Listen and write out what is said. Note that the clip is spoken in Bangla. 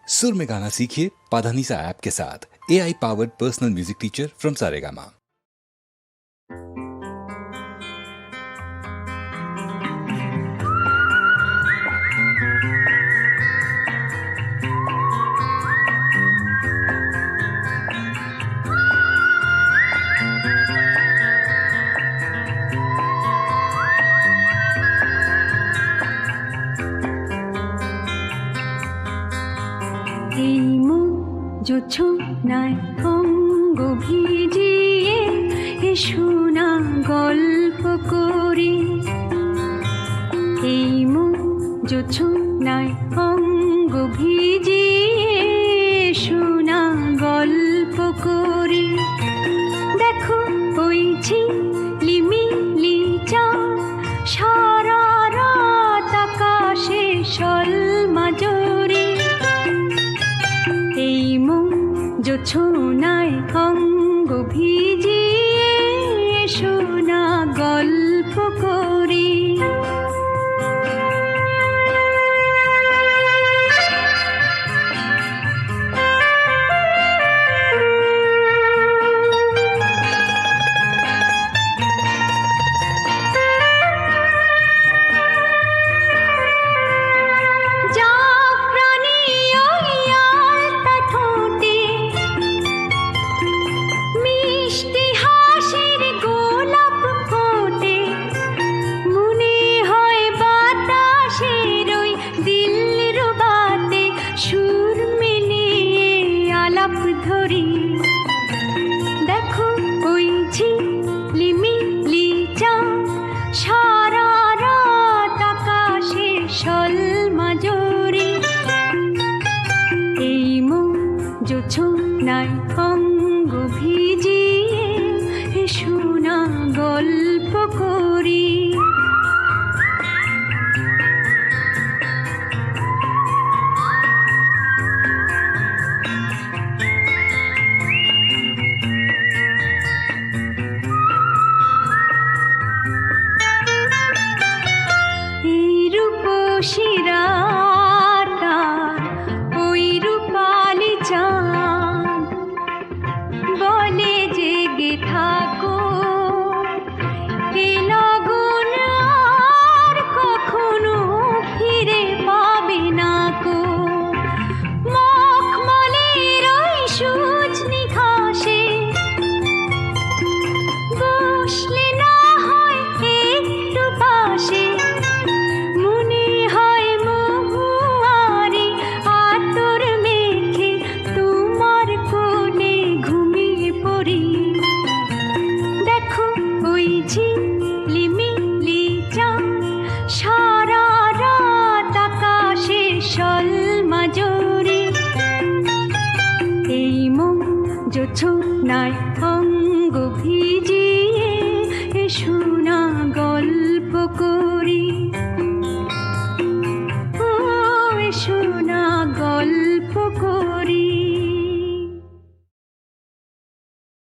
सुर में गाना सीखिए पाधानीसा ऐप के साथ। AI powered personal music teacher from Saregama. জোছনায় অঙ্গ ভিজিয়ে শোনা গল্প করি, এই মন জোছনায় অঙ্গ ভিজিয়ে শোনা গল্প করি। দেখো ওই ঝিলিমিলি চাঁদ সারা রাত আকাশে সলমাজরি, এই মন জোছনায় অঙ্গ ভিজিয়ে শোনা গল্প করি। দেখো ওই ঝিলিমিলি চাঁদ সারা রাত আকাশে সলমাজরি, এই মন জোছনায় অঙ্গ ভিজিয়ে শোনা গল্প করি। শিরাতার ওই রূপালি চাঁদ বলে জেগে থাকো, এ লগন আর কখনো ফিরে পাবে না কো। মখমলের ওই সূচনি ঘাসে বসলে না হয় একটু পাশে, ঝিলিমিলি চাঁদ সারা রাত আকাশে সলমাজরি, এই মন জোছনায় অঙ্গ ভিজিয়ে শোনা গল্প করি।